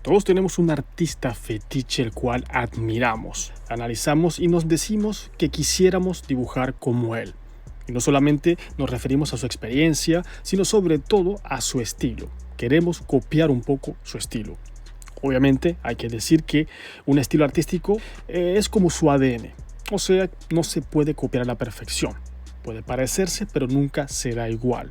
Todos tenemos un artista fetiche el cual admiramos, analizamos y nos decimos que quisiéramos dibujar como él. Y no solamente nos referimos a su experiencia, sino sobre todo a su estilo. Queremos copiar un poco su estilo. Obviamente hay que decir que un estilo artístico es como su ADN, o sea, no se puede copiar a la perfección. Puede parecerse, pero nunca será igual.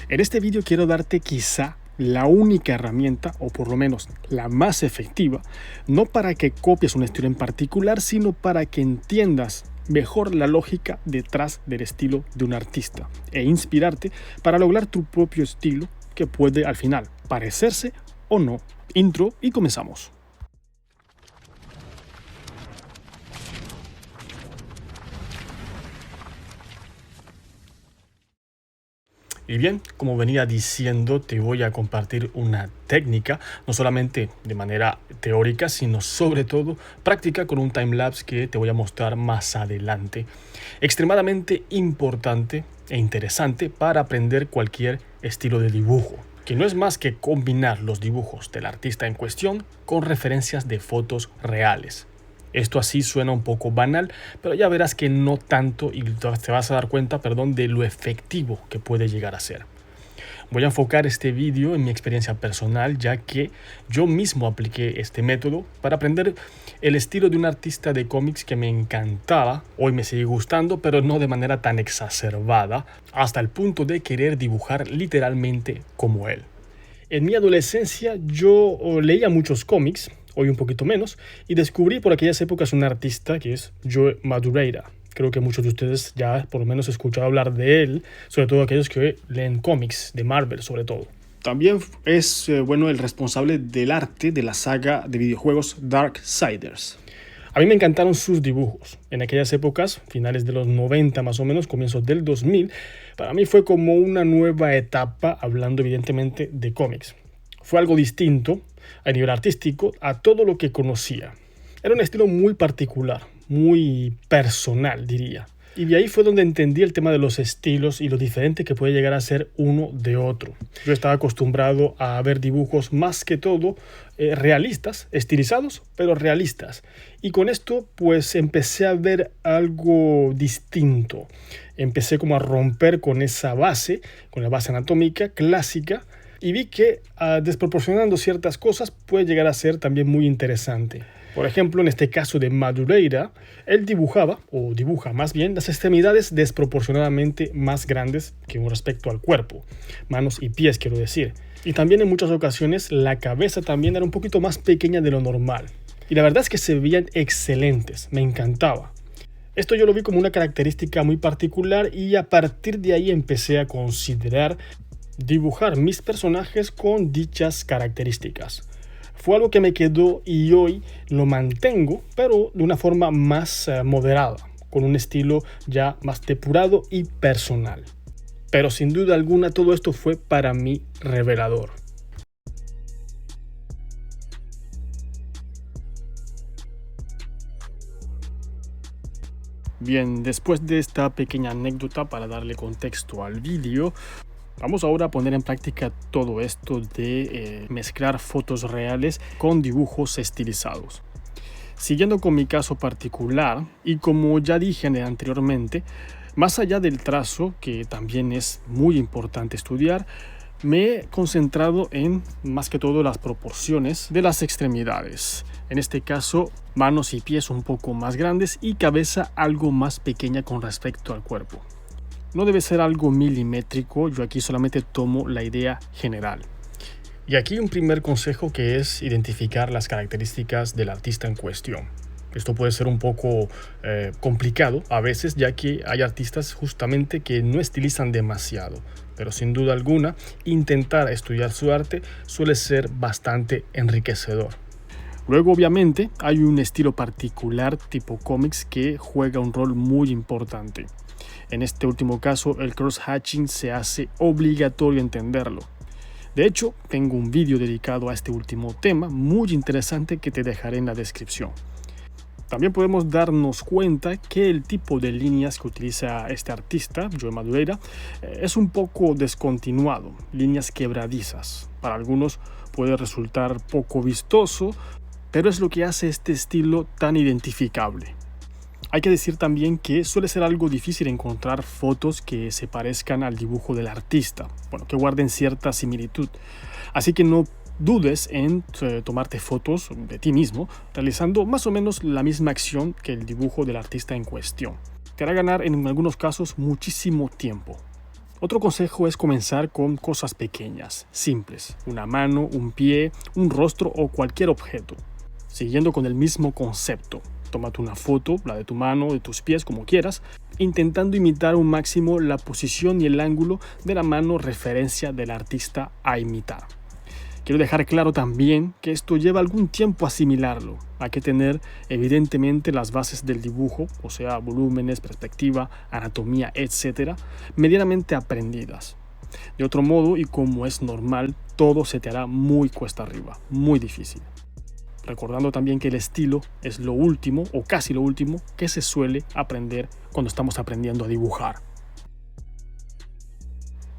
En este vídeo quiero darte quizá la única herramienta, o por lo menos la más efectiva, no para que copies un estilo en particular, sino para que entiendas mejor la lógica detrás del estilo de un artista e inspirarte para lograr tu propio estilo que puede al final parecerse o no. Intro y comenzamos. Y bien, como venía diciendo, te voy a compartir una técnica, no solamente de manera teórica, sino sobre todo práctica con un timelapse que te voy a mostrar más adelante. Extremadamente importante e interesante para aprender cualquier estilo de dibujo, que no es más que combinar los dibujos del artista en cuestión con referencias de fotos reales. Esto así suena un poco banal, pero ya verás que no tanto y te vas a dar cuenta, de lo efectivo que puede llegar a ser. Voy a enfocar este vídeo en mi experiencia personal, ya que yo mismo apliqué este método para aprender el estilo de un artista de cómics que me encantaba. Hoy me sigue gustando, pero no de manera tan exacerbada, hasta el punto de querer dibujar literalmente como él. En mi adolescencia yo leía muchos cómics, hoy un poquito menos, y descubrí por aquellas épocas un artista que es Joe Madureira. Creo que muchos de ustedes ya por lo menos han escuchado hablar de él, sobre todo aquellos que leen cómics de Marvel sobre todo. También es el responsable del arte de la saga de videojuegos Darksiders. A mí me encantaron sus dibujos. En aquellas épocas, finales de los 90 más o menos, comienzos del 2000, para mí fue como una nueva etapa, hablando evidentemente de cómics. Fue algo distinto a nivel artístico a todo lo que conocía. Era un estilo muy particular, muy personal, diría. Y de ahí fue donde entendí el tema de los estilos y lo diferente que puede llegar a ser uno de otro. Yo estaba acostumbrado a ver dibujos más que todo realistas, estilizados, pero realistas. Y con esto pues empecé a ver algo distinto. Empecé como a romper con esa base, con la base anatómica clásica, y vi que desproporcionando ciertas cosas puede llegar a ser también muy interesante. Por ejemplo, en este caso de Madureira, él dibuja más bien, las extremidades desproporcionadamente más grandes que con respecto al cuerpo, manos y pies quiero decir. Y también en muchas ocasiones la cabeza también era un poquito más pequeña de lo normal. Y la verdad es que se veían excelentes, me encantaba. Esto yo lo vi como una característica muy particular y a partir de ahí empecé a considerar dibujar mis personajes con dichas características. Fue algo que me quedó y hoy lo mantengo, pero de una forma más moderada, con un estilo ya más depurado y personal. Pero sin duda alguna todo esto fue para mí revelador. Bien, después de esta pequeña anécdota para darle contexto al vídeo, vamos ahora a poner en práctica todo esto de mezclar fotos reales con dibujos estilizados. Siguiendo con mi caso particular, y como ya dije anteriormente, más allá del trazo, que también es muy importante estudiar, me he concentrado en más que todo las proporciones de las extremidades. En este caso, manos y pies un poco más grandes y cabeza algo más pequeña con respecto al cuerpo. No debe ser algo milimétrico, yo aquí solamente tomo la idea general. Y aquí un primer consejo que es identificar las características del artista en cuestión. Esto puede ser un poco complicado a veces, ya que hay artistas justamente que no estilizan demasiado. Pero sin duda alguna, intentar estudiar su arte suele ser bastante enriquecedor. Luego, obviamente, hay un estilo particular tipo cómics que juega un rol muy importante. En este último caso, el cross-hatching se hace obligatorio entenderlo. De hecho, tengo un vídeo dedicado a este último tema, muy interesante que te dejaré en la descripción. También podemos darnos cuenta que el tipo de líneas que utiliza este artista, Joe Madureira, es un poco descontinuado, líneas quebradizas. Para algunos puede resultar poco vistoso, pero es lo que hace este estilo tan identificable. Hay que decir también que suele ser algo difícil encontrar fotos que se parezcan al dibujo del artista, que guarden cierta similitud. Así que no dudes en tomarte fotos de ti mismo, realizando más o menos la misma acción que el dibujo del artista en cuestión. Te hará ganar en algunos casos muchísimo tiempo. Otro consejo es comenzar con cosas pequeñas, simples, una mano, un pie, un rostro o cualquier objeto. Siguiendo con el mismo concepto, tómate una foto, la de tu mano, de tus pies, como quieras, intentando imitar un máximo la posición y el ángulo de la mano referencia del artista a imitar. Quiero dejar claro también que esto lleva algún tiempo asimilarlo. Hay que tener evidentemente las bases del dibujo, o sea, volúmenes, perspectiva, anatomía, etc., medianamente aprendidas. De otro modo, y como es normal, todo se te hará muy cuesta arriba, muy difícil. Recordando también que el estilo es lo último, o casi lo último, que se suele aprender cuando estamos aprendiendo a dibujar.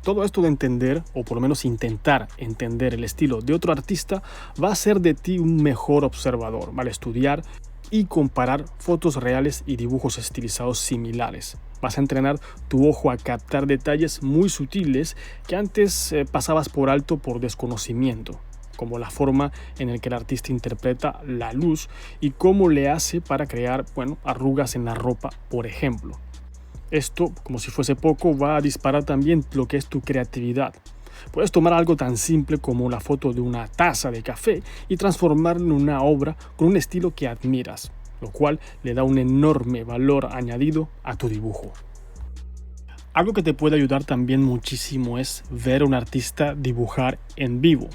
Todo esto de entender, o por lo menos intentar entender el estilo de otro artista, va a hacer de ti un mejor observador, al estudiar y comparar fotos reales y dibujos estilizados similares. Vas a entrenar tu ojo a captar detalles muy sutiles que antes pasabas por alto por desconocimiento, como la forma en la que el artista interpreta la luz y cómo le hace para crear, arrugas en la ropa, por ejemplo. Esto, como si fuese poco, va a disparar también lo que es tu creatividad. Puedes tomar algo tan simple como la foto de una taza de café y transformarla en una obra con un estilo que admiras, lo cual le da un enorme valor añadido a tu dibujo. Algo que te puede ayudar también muchísimo es ver a un artista dibujar en vivo,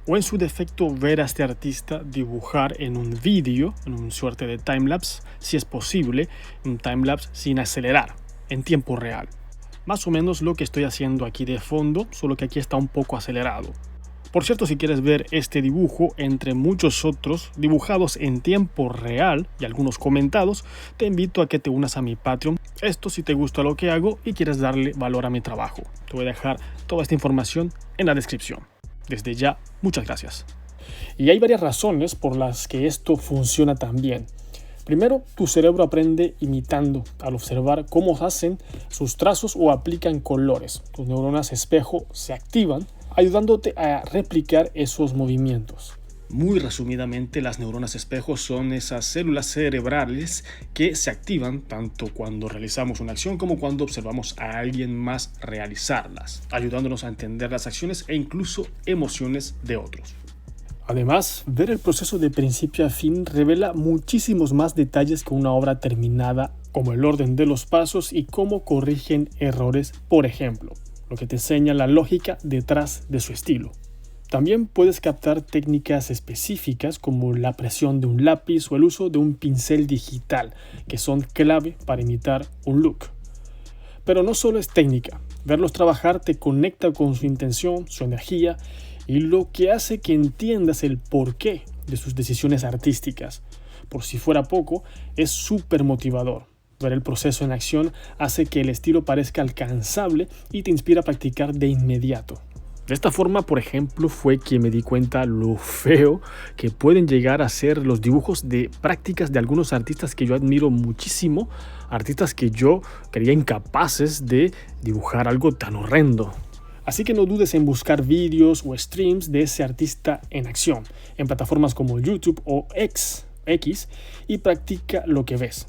o en su defecto ver a este artista dibujar en un vídeo, en una suerte de timelapse, si es posible, un timelapse sin acelerar, en tiempo real. Más o menos lo que estoy haciendo aquí de fondo, solo que aquí está un poco acelerado. Por cierto, si quieres ver este dibujo entre muchos otros dibujados en tiempo real y algunos comentados, te invito a que te unas a mi Patreon. Esto si te gusta lo que hago y quieres darle valor a mi trabajo. Te voy a dejar toda esta información en la descripción. Desde ya, muchas gracias. Y hay varias razones por las que esto funciona tan bien. Primero, tu cerebro aprende imitando al observar cómo hacen sus trazos o aplican colores. Tus neuronas espejo se activan, ayudándote a replicar esos movimientos. Muy resumidamente, las neuronas espejo son esas células cerebrales que se activan tanto cuando realizamos una acción como cuando observamos a alguien más realizarlas, ayudándonos a entender las acciones e incluso emociones de otros. Además, ver el proceso de principio a fin revela muchísimos más detalles que una obra terminada, como el orden de los pasos y cómo corrigen errores, por ejemplo, lo que te enseña la lógica detrás de su estilo. También puedes captar técnicas específicas como la presión de un lápiz o el uso de un pincel digital, que son clave para imitar un look. Pero no solo es técnica, verlos trabajar te conecta con su intención, su energía y lo que hace que entiendas el porqué de sus decisiones artísticas. Por si fuera poco, es súper motivador. Ver el proceso en acción hace que el estilo parezca alcanzable y te inspira a practicar de inmediato. De esta forma, por ejemplo, fue que me di cuenta lo feo que pueden llegar a ser los dibujos de prácticas de algunos artistas que yo admiro muchísimo, artistas que yo creía incapaces de dibujar algo tan horrendo. Así que no dudes en buscar vídeos o streams de ese artista en acción, en plataformas como YouTube o X, y practica lo que ves.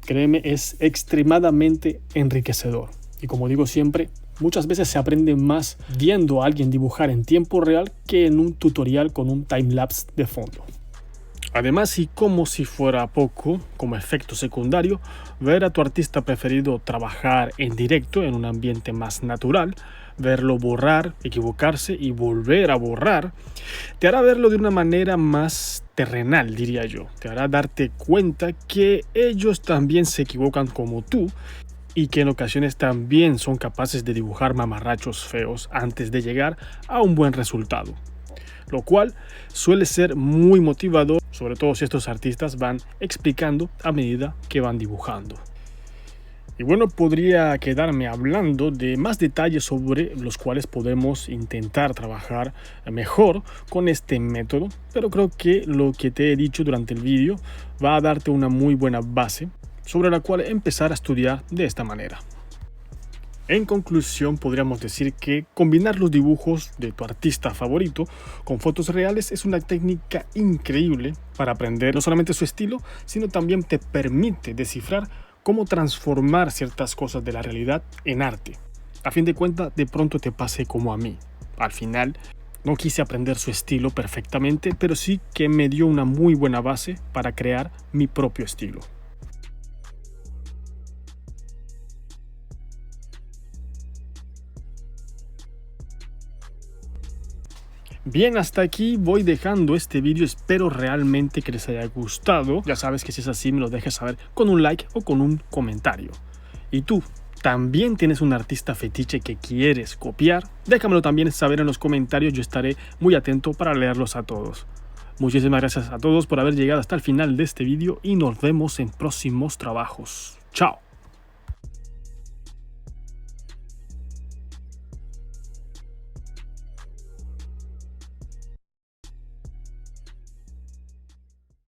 Créeme, es extremadamente enriquecedor. Y como digo siempre, muchas veces se aprende más viendo a alguien dibujar en tiempo real que en un tutorial con un timelapse de fondo. Además, y como si fuera poco, como efecto secundario, ver a tu artista preferido trabajar en directo en un ambiente más natural, verlo borrar, equivocarse y volver a borrar, te hará verlo de una manera más terrenal, diría yo. Te hará darte cuenta que ellos también se equivocan como tú y que en ocasiones también son capaces de dibujar mamarrachos feos antes de llegar a un buen resultado. Lo cual suele ser muy motivador, sobre todo si estos artistas van explicando a medida que van dibujando. Y bueno, podría quedarme hablando de más detalles sobre los cuales podemos intentar trabajar mejor con este método, pero creo que lo que te he dicho durante el vídeo va a darte una muy buena base sobre la cual empezar a estudiar de esta manera. En conclusión, podríamos decir que combinar los dibujos de tu artista favorito con fotos reales es una técnica increíble para aprender no solamente su estilo, sino también te permite descifrar cómo transformar ciertas cosas de la realidad en arte. A fin de cuentas, de pronto te pase como a mí. Al final, no quise aprender su estilo perfectamente, pero sí que me dio una muy buena base para crear mi propio estilo. Bien, hasta aquí voy dejando este vídeo, espero realmente que les haya gustado. Ya sabes que si es así me lo dejes saber con un like o con un comentario. ¿Y tú? ¿También tienes un artista fetiche que quieres copiar? Déjamelo también saber en los comentarios, yo estaré muy atento para leerlos a todos. Muchísimas gracias a todos por haber llegado hasta el final de este vídeo y nos vemos en próximos trabajos. ¡Chao!